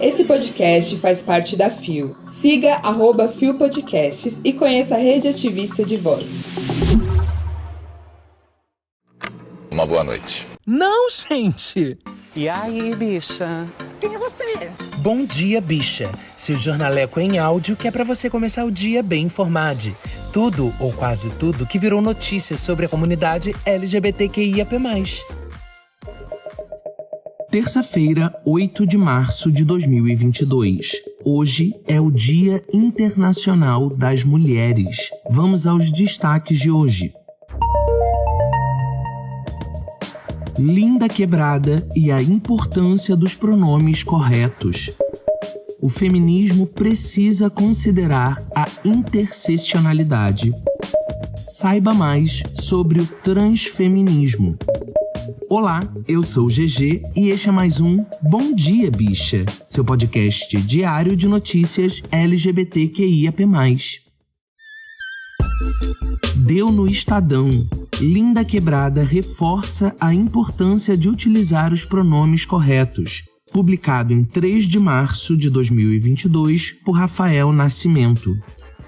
Esse podcast faz parte da FIO. Siga @FIO Podcasts e conheça a rede ativista de vozes. Uma boa noite. Não, gente! E aí, bicha? Quem é você? Bom dia, bicha. Seu jornaleco em áudio que é pra você começar o dia bem informado. Tudo, ou quase tudo, que virou notícia sobre a comunidade LGBTQIAP+. Terça-feira, 8 de março de 2022. Hoje é o Dia Internacional das Mulheres. Vamos aos destaques de hoje. Linda Quebrada e a importância dos pronomes corretos. O feminismo precisa considerar a interseccionalidade. Saiba mais sobre o transfeminismo. Olá, eu sou o GG e este é mais um Bom Dia, Bicha, seu podcast diário de notícias LGBTQIAP+. Deu no Estadão. Linda Quebrada reforça a importância de utilizar os pronomes corretos. Publicado em 3 de março de 2022 por Rafael Nascimento.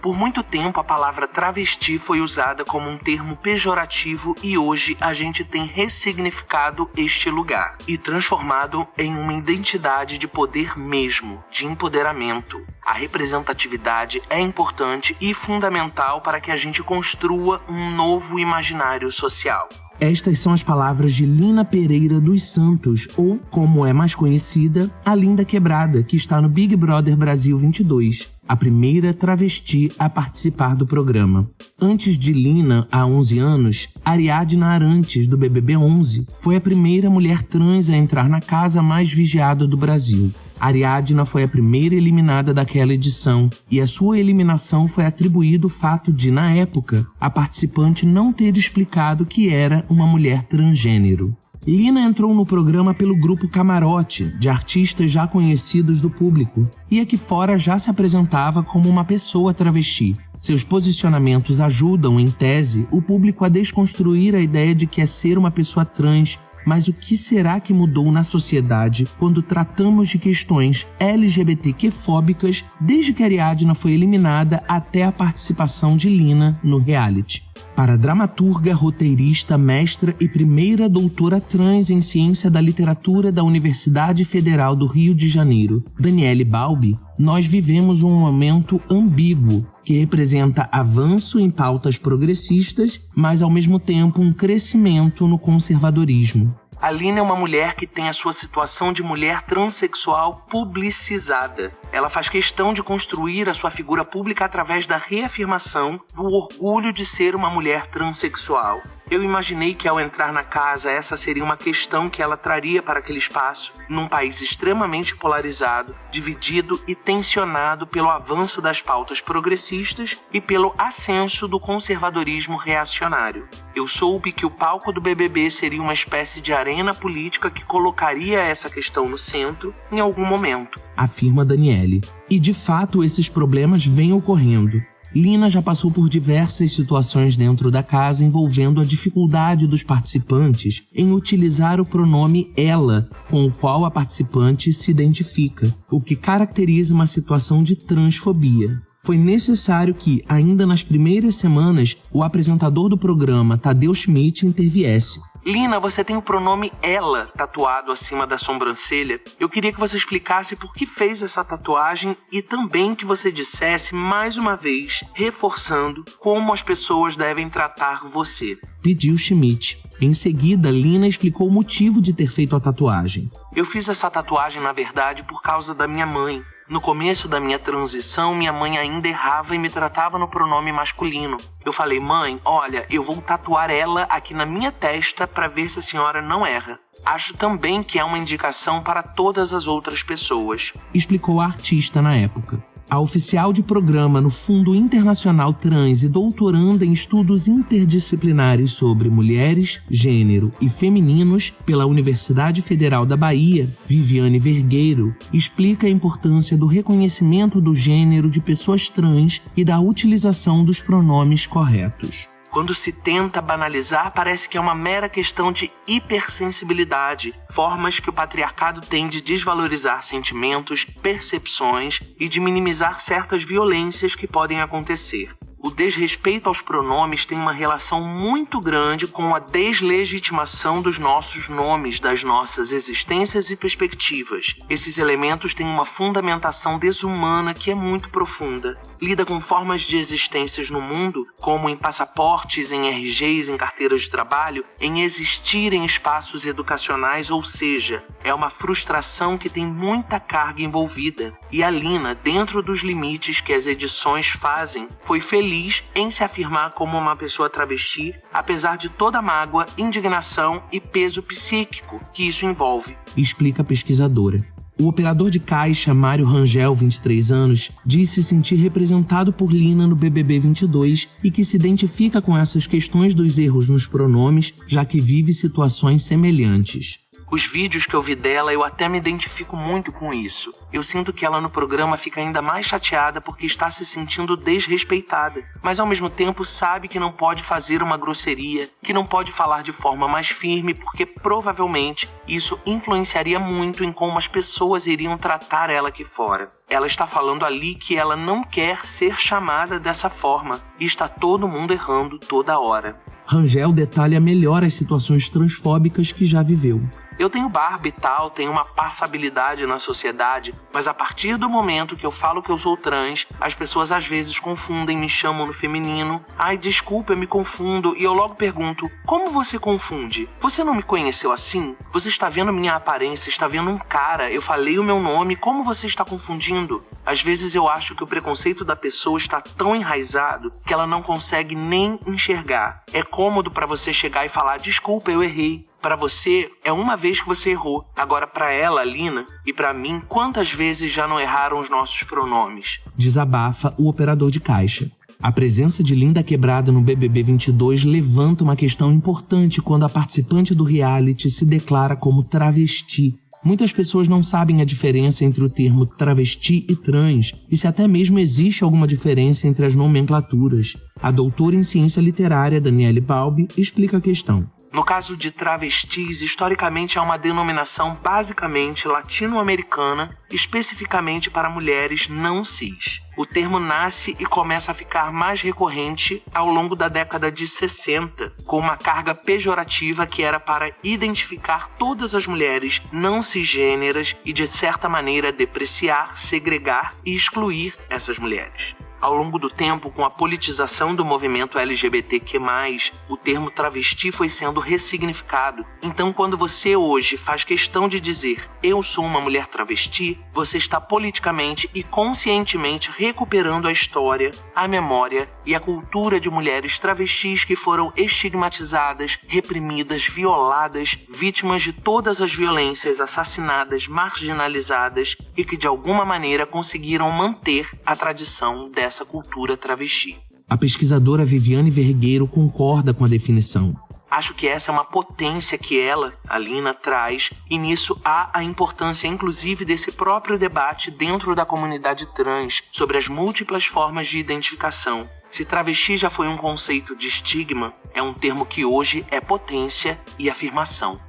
Por muito tempo, a palavra travesti foi usada como um termo pejorativo e hoje a gente tem ressignificado este lugar e transformado em uma identidade de poder mesmo, de empoderamento. A representatividade é importante e fundamental para que a gente construa um novo imaginário social. Estas são as palavras de Lina Pereira dos Santos, ou, como é mais conhecida, a Linda Quebrada, que está no Big Brother Brasil 22, a primeira travesti a participar do programa. Antes de Lina, há 11 anos, Ariadna Arantes, do BBB 11, foi a primeira mulher trans a entrar na casa mais vigiada do Brasil. Ariadna foi a primeira eliminada daquela edição e a sua eliminação foi atribuído o fato de, na época, a participante não ter explicado que era uma mulher transgênero. Lina entrou no programa pelo grupo Camarote, de artistas já conhecidos do público, e aqui fora já se apresentava como uma pessoa travesti. Seus posicionamentos ajudam, em tese, o público a desconstruir a ideia de que é ser uma pessoa trans. Mas o que será que mudou na sociedade quando tratamos de questões LGBTQ-fóbicas desde que Ariadna foi eliminada até a participação de Lina no reality? Para a dramaturga, roteirista, mestra e primeira doutora trans em ciência da literatura da Universidade Federal do Rio de Janeiro, Daniele Balbi, nós vivemos um momento ambíguo que representa avanço em pautas progressistas, mas ao mesmo tempo um crescimento no conservadorismo. A Lina é uma mulher que tem a sua situação de mulher transexual publicizada. Ela faz questão de construir a sua figura pública através da reafirmação do orgulho de ser uma mulher transexual. Eu imaginei que ao entrar na casa essa seria uma questão que ela traria para aquele espaço, num país extremamente polarizado, dividido e tensionado pelo avanço das pautas progressistas e pelo ascenso do conservadorismo reacionário. Eu soube que o palco do BBB seria uma espécie de arena política que colocaria essa questão no centro em algum momento, afirma Daniele. E de fato esses problemas vêm ocorrendo. Lina já passou por diversas situações dentro da casa envolvendo a dificuldade dos participantes em utilizar o pronome ela, com o qual a participante se identifica, o que caracteriza uma situação de transfobia. Foi necessário que, ainda nas primeiras semanas, o apresentador do programa, Tadeu Schmidt, interviesse. Lina, você tem o pronome ela tatuado acima da sobrancelha. Eu queria que você explicasse por que fez essa tatuagem e também que você dissesse, mais uma vez, reforçando como as pessoas devem tratar você. Pediu Schmidt. Em seguida, Lina explicou o motivo de ter feito a tatuagem. Eu fiz essa tatuagem, na verdade, por causa da minha mãe. No começo da minha transição, minha mãe ainda errava e me tratava no pronome masculino. Eu falei, mãe, olha, eu vou tatuar ela aqui na minha testa para ver se a senhora não erra. Acho também que é uma indicação para todas as outras pessoas, explicou a artista na época. A oficial de programa no Fundo Internacional Trans e doutoranda em estudos interdisciplinares sobre mulheres, gênero e femininos pela Universidade Federal da Bahia, Viviane Vergueiro, explica a importância do reconhecimento do gênero de pessoas trans e da utilização dos pronomes corretos. Quando se tenta banalizar, parece que é uma mera questão de hipersensibilidade, formas que o patriarcado tem de desvalorizar sentimentos, percepções e de minimizar certas violências que podem acontecer. O desrespeito aos pronomes tem uma relação muito grande com a deslegitimação dos nossos nomes, das nossas existências e perspectivas. Esses elementos têm uma fundamentação desumana que é muito profunda. Lida com formas de existências no mundo, como em passaportes, em RGs, em carteiras de trabalho, em existir em espaços educacionais, ou seja, é uma frustração que tem muita carga envolvida. E a Lina, dentro dos limites que as edições fazem, foi feliz em se afirmar como uma pessoa travesti, apesar de toda a mágoa, indignação e peso psíquico que isso envolve. Explica a pesquisadora. O operador de caixa, Mário Rangel, 23 anos, diz se sentir representado por Lina no BBB 22 e que se identifica com essas questões dos erros nos pronomes, já que vive situações semelhantes. Os vídeos que eu vi dela, eu até me identifico muito com isso. Eu sinto que ela no programa fica ainda mais chateada porque está se sentindo desrespeitada, mas ao mesmo tempo sabe que não pode fazer uma grosseria, que não pode falar de forma mais firme porque provavelmente isso influenciaria muito em como as pessoas iriam tratar ela aqui fora. Ela está falando ali que ela não quer ser chamada dessa forma e está todo mundo errando toda hora. Rangel detalha melhor as situações transfóbicas que já viveu. Eu tenho barba e tal, tenho uma passabilidade na sociedade, mas a partir do momento que eu falo que eu sou trans, as pessoas às vezes confundem, me chamam no feminino. Ai, desculpa, eu me confundo. E eu logo pergunto, como você confunde? Você não me conheceu assim? Você está vendo minha aparência, está vendo um cara, eu falei o meu nome, como você está confundindo? Às vezes eu acho que o preconceito da pessoa está tão enraizado que ela não consegue nem enxergar. É cômodo para você chegar e falar, desculpa, eu errei. Para você, é uma vez que você errou. Agora, para ela, Lina, e para mim, quantas vezes já não erraram os nossos pronomes? Desabafa o operador de caixa. A presença de Linda Quebrada no BBB 22 levanta uma questão importante quando a participante do reality se declara como travesti. Muitas pessoas não sabem a diferença entre o termo travesti e trans, e se até mesmo existe alguma diferença entre as nomenclaturas. A doutora em ciência literária, Daniele Balbi, explica a questão. No caso de travestis, historicamente é uma denominação basicamente latino-americana, especificamente para mulheres não cis. O termo nasce e começa a ficar mais recorrente ao longo da década de 60, com uma carga pejorativa que era para identificar todas as mulheres não cisgêneras e, de certa maneira, depreciar, segregar e excluir essas mulheres. Ao longo do tempo, com a politização do movimento LGBTQ+, o termo travesti foi sendo ressignificado. Então, quando você hoje faz questão de dizer eu sou uma mulher travesti, você está politicamente e conscientemente recuperando a história, a memória e a cultura de mulheres travestis que foram estigmatizadas, reprimidas, violadas, vítimas de todas as violências, assassinadas, marginalizadas e que de alguma maneira conseguiram manter a tradição dessa cultura travesti. A pesquisadora Viviane Vergueiro concorda com a definição. Acho que essa é uma potência que ela, a Lina, traz, e nisso há a importância, inclusive, desse próprio debate dentro da comunidade trans sobre as múltiplas formas de identificação. Se travesti já foi um conceito de estigma, é um termo que hoje é potência e afirmação.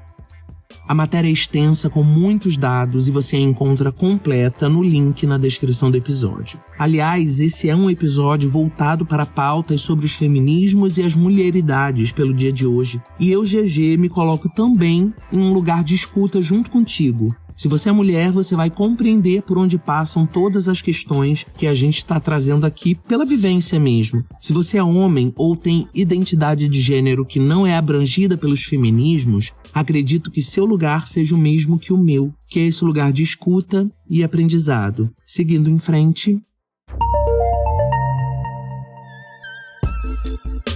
A matéria é extensa com muitos dados e você a encontra completa no link na descrição do episódio. Aliás, esse é um episódio voltado para pautas sobre os feminismos e as mulheridades pelo dia de hoje. E eu, GG, me coloco também em um lugar de escuta junto contigo. Se você é mulher, você vai compreender por onde passam todas as questões que a gente está trazendo aqui pela vivência mesmo. Se você é homem ou tem identidade de gênero que não é abrangida pelos feminismos, acredito que seu lugar seja o mesmo que o meu, que é esse lugar de escuta e aprendizado. Seguindo em frente...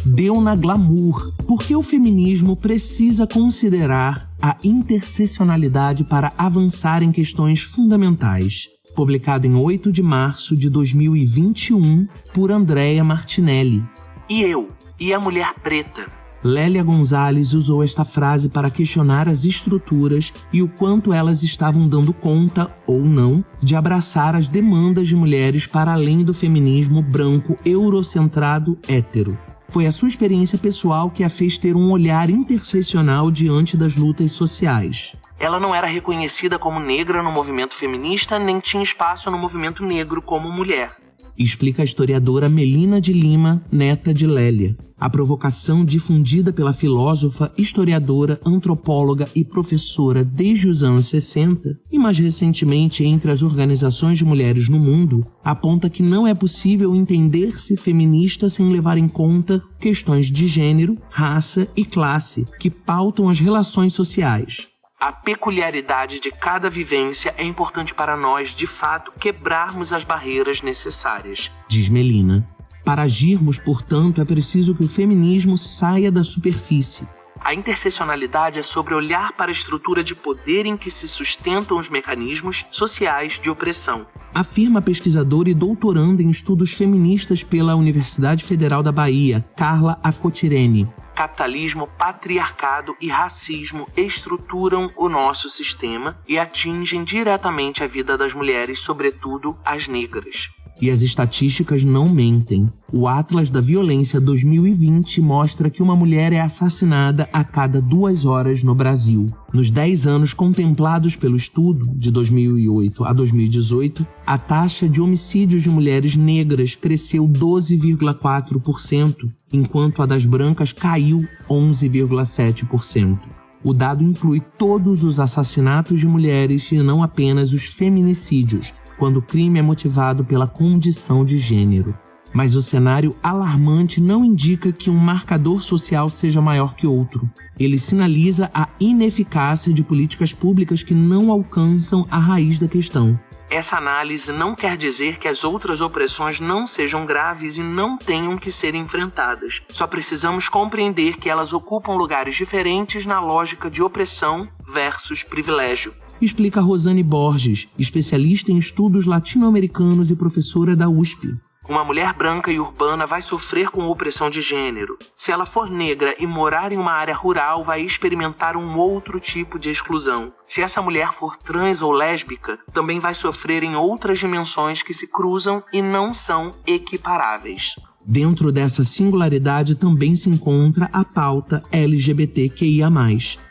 Deu na glamour. Por que o feminismo precisa considerar a interseccionalidade para avançar em questões fundamentais? Publicado em 8 de março de 2021 por Andréa Martinelli. E eu? E a mulher preta? Lélia Gonzalez usou esta frase para questionar as estruturas e o quanto elas estavam dando conta, ou não, de abraçar as demandas de mulheres para além do feminismo branco eurocentrado hétero. Foi a sua experiência pessoal que a fez ter um olhar interseccional diante das lutas sociais. Ela não era reconhecida como negra no movimento feminista, nem tinha espaço no movimento negro como mulher. Explica a historiadora Melina de Lima, neta de Lélia. A provocação difundida pela filósofa, historiadora, antropóloga e professora desde os anos 60, e mais recentemente entre as organizações de mulheres no mundo, aponta que não é possível entender-se feminista sem levar em conta questões de gênero, raça e classe, que pautam as relações sociais. A peculiaridade de cada vivência é importante para nós, de fato, quebrarmos as barreiras necessárias, diz Melina. Para agirmos, portanto, é preciso que o feminismo saia da superfície. A interseccionalidade é sobre olhar para a estrutura de poder em que se sustentam os mecanismos sociais de opressão, afirma a pesquisadora e doutoranda em estudos feministas pela Universidade Federal da Bahia, Carla Acotirene. Capitalismo, patriarcado e racismo estruturam o nosso sistema e atingem diretamente a vida das mulheres, sobretudo as negras. E as estatísticas não mentem. O Atlas da Violência 2020 mostra que uma mulher é assassinada a cada 2 horas no Brasil. Nos 10 anos contemplados pelo estudo, de 2008 a 2018, a taxa de homicídios de mulheres negras cresceu 12,4%, enquanto a das brancas caiu 11,7%. O dado inclui todos os assassinatos de mulheres e não apenas os feminicídios, quando o crime é motivado pela condição de gênero. Mas o cenário alarmante não indica que um marcador social seja maior que outro. Ele sinaliza a ineficácia de políticas públicas que não alcançam a raiz da questão. Essa análise não quer dizer que as outras opressões não sejam graves e não tenham que ser enfrentadas. Só precisamos compreender que elas ocupam lugares diferentes na lógica de opressão versus privilégio. Explica Rosane Borges, especialista em estudos latino-americanos e professora da USP. Uma mulher branca e urbana vai sofrer com opressão de gênero. Se ela for negra e morar em uma área rural, vai experimentar um outro tipo de exclusão. Se essa mulher for trans ou lésbica, também vai sofrer em outras dimensões que se cruzam e não são equiparáveis. Dentro dessa singularidade também se encontra a pauta LGBTQIA+.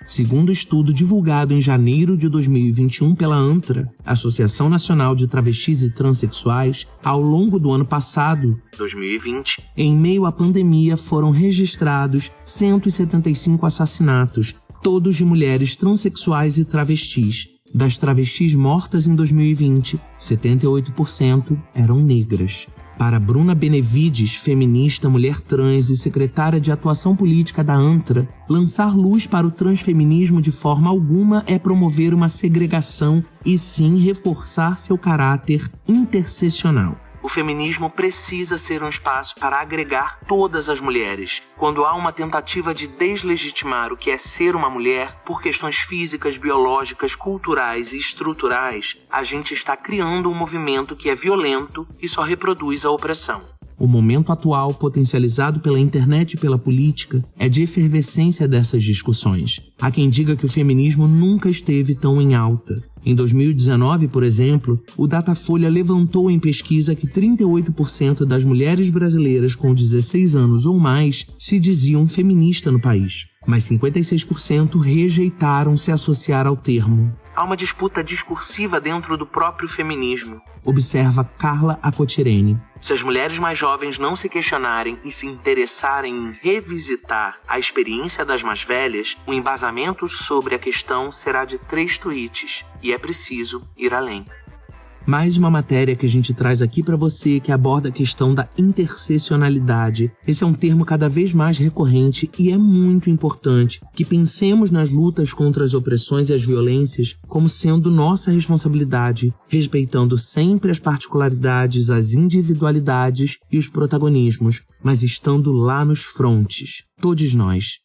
Segundo o estudo divulgado em janeiro de 2021 pela ANTRA, Associação Nacional de Travestis e Transsexuais, ao longo do ano passado, 2020, em meio à pandemia foram registrados 175 assassinatos, todos de mulheres transexuais e travestis. Das travestis mortas em 2020, 78% eram negras. Para Bruna Benevides, feminista, mulher trans e secretária de atuação política da ANTRA, lançar luz para o transfeminismo de forma alguma é promover uma segregação e sim reforçar seu caráter interseccional. O feminismo precisa ser um espaço para agregar todas as mulheres. Quando há uma tentativa de deslegitimar o que é ser uma mulher por questões físicas, biológicas, culturais e estruturais, a gente está criando um movimento que é violento e só reproduz a opressão. O momento atual, potencializado pela internet e pela política, é de efervescência dessas discussões. Há quem diga que o feminismo nunca esteve tão em alta. Em 2019, por exemplo, o Datafolha levantou em pesquisa que 38% das mulheres brasileiras com 16 anos ou mais se diziam feministas no país, mas 56% rejeitaram se associar ao termo. Há uma disputa discursiva dentro do próprio feminismo, observa Carla Acotirene. Se as mulheres mais jovens não se questionarem e se interessarem em revisitar a experiência das mais velhas, o embasamento sobre a questão será de 3 tweets, e é preciso ir além. Mais uma matéria que a gente traz aqui para você que aborda a questão da interseccionalidade. Esse é um termo cada vez mais recorrente e é muito importante que pensemos nas lutas contra as opressões e as violências como sendo nossa responsabilidade, respeitando sempre as particularidades, as individualidades e os protagonismos, mas estando lá nos frontes, todos nós.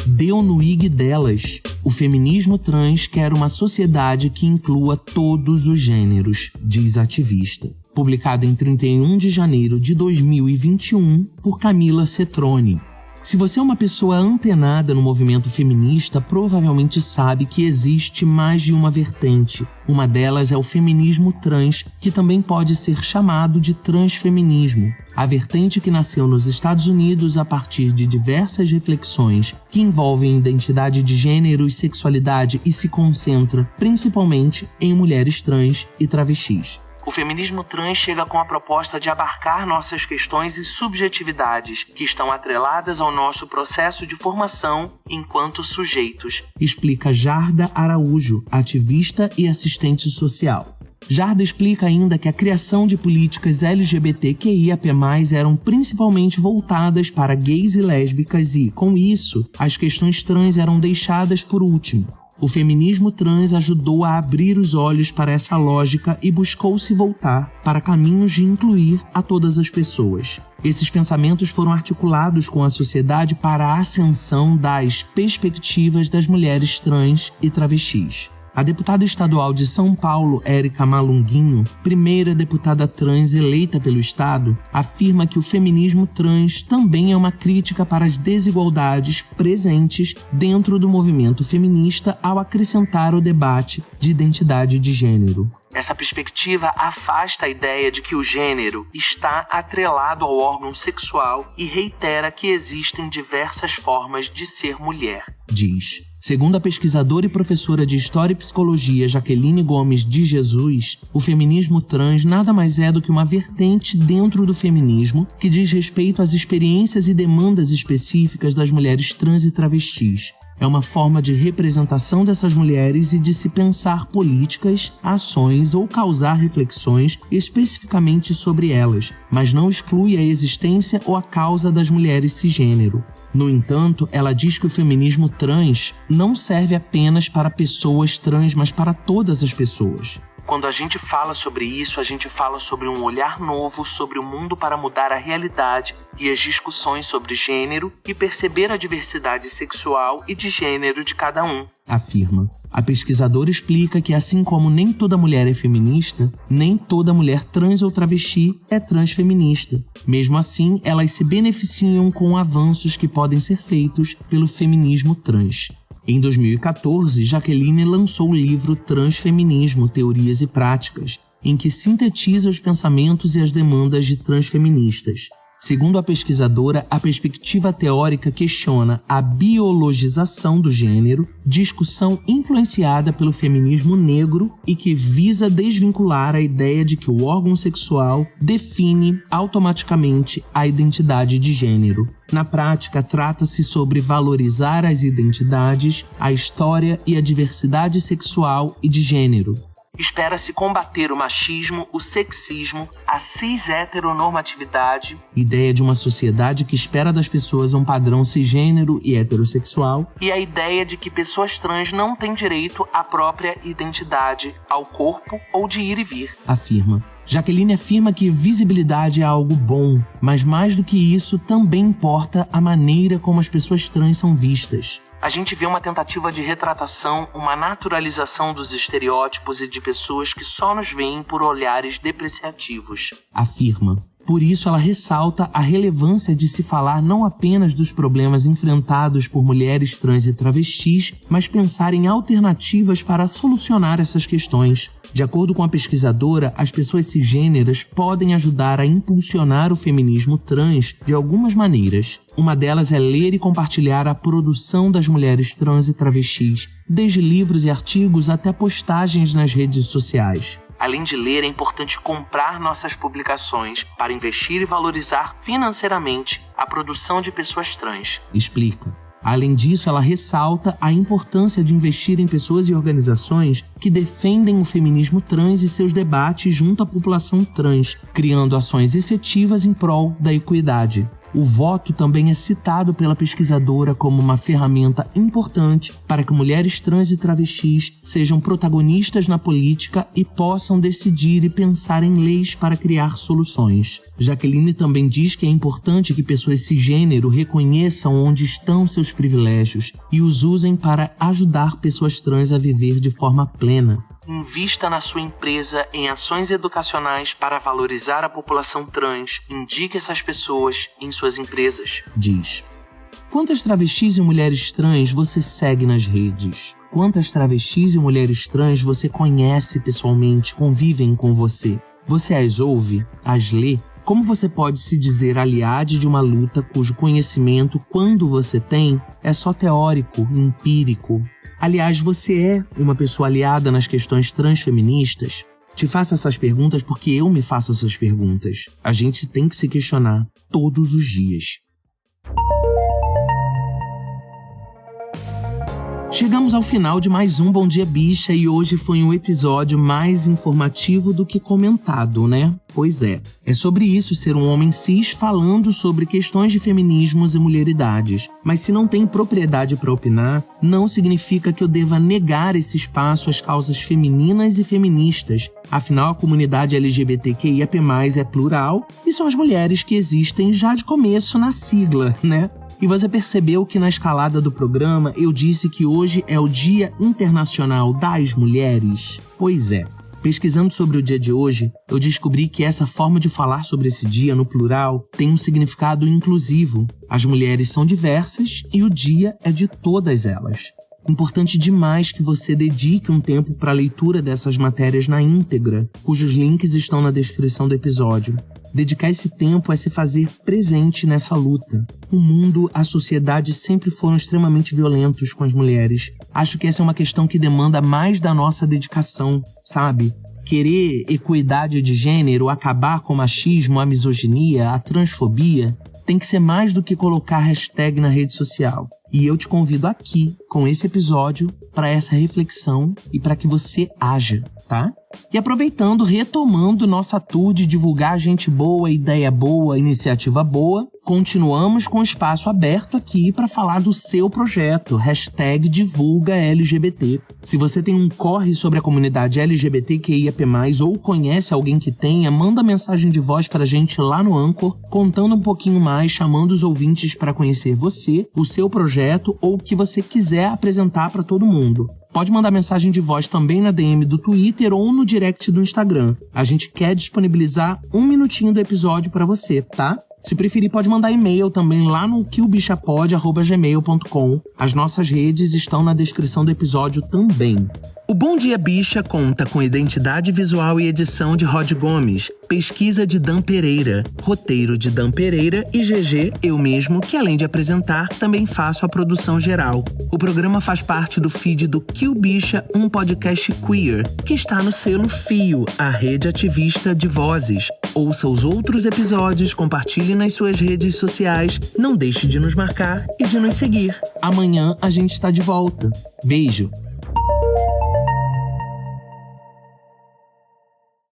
Deu no IG delas. O feminismo trans quer uma sociedade que inclua todos os gêneros, diz a ativista. Publicado em 31 de janeiro de 2021 por Camila Cetrone. Se você é uma pessoa antenada no movimento feminista, provavelmente sabe que existe mais de uma vertente. Uma delas é o feminismo trans, que também pode ser chamado de transfeminismo. A vertente que nasceu nos Estados Unidos a partir de diversas reflexões que envolvem identidade de gênero e sexualidade e se concentra principalmente em mulheres trans e travestis. O feminismo trans chega com a proposta de abarcar nossas questões e subjetividades que estão atreladas ao nosso processo de formação enquanto sujeitos, explica Jarda Araújo, ativista e assistente social. Jarda explica ainda que a criação de políticas LGBTQIAP+, eram principalmente voltadas para gays e lésbicas e, com isso, as questões trans eram deixadas por último. O feminismo trans ajudou a abrir os olhos para essa lógica e buscou se voltar para caminhos de incluir a todas as pessoas. Esses pensamentos foram articulados com a sociedade para a ascensão das perspectivas das mulheres trans e travestis. A deputada estadual de São Paulo, Érica Malunguinho, primeira deputada trans eleita pelo Estado, afirma que o feminismo trans também é uma crítica para as desigualdades presentes dentro do movimento feminista ao acrescentar o debate de identidade de gênero. Essa perspectiva afasta a ideia de que o gênero está atrelado ao órgão sexual e reitera que existem diversas formas de ser mulher, diz. Segundo a pesquisadora e professora de História e Psicologia Jaqueline Gomes de Jesus, o feminismo trans nada mais é do que uma vertente dentro do feminismo que diz respeito às experiências e demandas específicas das mulheres trans e travestis. É uma forma de representação dessas mulheres e de se pensar políticas, ações ou causar reflexões especificamente sobre elas, mas não exclui a existência ou a causa das mulheres cisgênero. No entanto, ela diz que o feminismo trans não serve apenas para pessoas trans, mas para todas as pessoas. Quando a gente fala sobre isso, a gente fala sobre um olhar novo sobre o mundo para mudar a realidade e as discussões sobre gênero e perceber a diversidade sexual e de gênero de cada um, afirma. A pesquisadora explica que assim como nem toda mulher é feminista, nem toda mulher trans ou travesti é transfeminista. Mesmo assim, elas se beneficiam com avanços que podem ser feitos pelo feminismo trans. Em 2014, Jaqueline lançou o livro Transfeminismo, Teorias e Práticas, em que sintetiza os pensamentos e as demandas de transfeministas. Segundo a pesquisadora, a perspectiva teórica questiona a biologização do gênero, discussão influenciada pelo feminismo negro e que visa desvincular a ideia de que o órgão sexual define automaticamente a identidade de gênero. Na prática, trata-se sobre valorizar as identidades, a história e a diversidade sexual e de gênero. Espera-se combater o machismo, o sexismo, a cis-heteronormatividade, ideia de uma sociedade que espera das pessoas um padrão cisgênero e heterossexual, e a ideia de que pessoas trans não têm direito à própria identidade, ao corpo ou de ir e vir, afirma. Jaqueline afirma que visibilidade é algo bom, mas mais do que isso também importa a maneira como as pessoas trans são vistas. A gente vê uma tentativa de retratação, uma naturalização dos estereótipos e de pessoas que só nos veem por olhares depreciativos, afirma. Por isso, ela ressalta a relevância de se falar não apenas dos problemas enfrentados por mulheres trans e travestis, mas pensar em alternativas para solucionar essas questões. De acordo com a pesquisadora, as pessoas cisgêneras podem ajudar a impulsionar o feminismo trans de algumas maneiras. Uma delas é ler e compartilhar a produção das mulheres trans e travestis, desde livros e artigos até postagens nas redes sociais. Além de ler, é importante comprar nossas publicações para investir e valorizar financeiramente a produção de pessoas trans, explica. Além disso, ela ressalta a importância de investir em pessoas e organizações que defendem o feminismo trans e seus debates junto à população trans, criando ações efetivas em prol da equidade. O voto também é citado pela pesquisadora como uma ferramenta importante para que mulheres trans e travestis sejam protagonistas na política e possam decidir e pensar em leis para criar soluções. Jaqueline também diz que é importante que pessoas cisgênero reconheçam onde estão seus privilégios e os usem para ajudar pessoas trans a viver de forma plena. Invista na sua empresa em ações educacionais para valorizar a população trans. Indique essas pessoas em suas empresas, diz. Quantas travestis e mulheres trans você segue nas redes? Quantas travestis e mulheres trans você conhece pessoalmente, convivem com você? Você as ouve? As lê? Como você pode se dizer aliado de uma luta cujo conhecimento, quando você tem, é só teórico, empírico? Aliás, você é uma pessoa aliada nas questões transfeministas? Te faço essas perguntas porque eu me faço essas perguntas. A gente tem que se questionar todos os dias. Chegamos ao final de mais um Bom Dia Bicha e hoje foi um episódio mais informativo do que comentado, né? Pois é. É sobre isso ser um homem cis falando sobre questões de feminismos e mulheridades. Mas se não tem propriedade para opinar, não significa que eu deva negar esse espaço às causas femininas e feministas. Afinal, a comunidade LGBTQIAP+, é plural e são as mulheres que existem já de começo na sigla, né? E você percebeu que na escalada do programa eu disse que hoje é o Dia Internacional das Mulheres? Pois é. Pesquisando sobre o dia de hoje, eu descobri que essa forma de falar sobre esse dia no plural tem um significado inclusivo. As mulheres são diversas e o dia é de todas elas. Importante demais que você dedique um tempo para a leitura dessas matérias na íntegra, cujos links estão na descrição do episódio. Dedicar esse tempo é se fazer presente nessa luta. O mundo, a sociedade sempre foram extremamente violentos com as mulheres. Acho que essa é uma questão que demanda mais da nossa dedicação, sabe? Querer equidade de gênero, acabar com o machismo, a misoginia, a transfobia, tem que ser mais do que colocar hashtag na rede social. E eu te convido aqui, com esse episódio, para essa reflexão e para que você haja, tá? E aproveitando, retomando nossa tour de divulgar gente boa, ideia boa, iniciativa boa, continuamos com o espaço aberto aqui para falar do seu projeto, hashtag divulga LGBT. Se você tem um corre sobre a comunidade LGBTQIAP+, ou conhece alguém que tenha, manda mensagem de voz pra gente lá no Anchor, contando um pouquinho mais, chamando os ouvintes para conhecer você, o seu projeto ou o que você quiser apresentar para todo mundo. Pode mandar mensagem de voz também na DM do Twitter ou no direct do Instagram. A gente quer disponibilizar 1 minutinho do episódio para você, tá? Se preferir, pode mandar e-mail também lá no queobichapod@gmail.com. As nossas redes estão na descrição do episódio também. O Bom Dia Bicha conta com identidade visual e edição de Rod Gomes, pesquisa de Dan Pereira, roteiro de Dan Pereira e GG, eu mesmo, que além de apresentar, também faço a produção geral. O programa faz parte do feed do Kill Bicha, um podcast queer, que está no selo Fio, a rede ativista de vozes. Ouça os outros episódios, compartilhe nas suas redes sociais, não deixe de nos marcar e de nos seguir. Amanhã a gente está de volta. Beijo!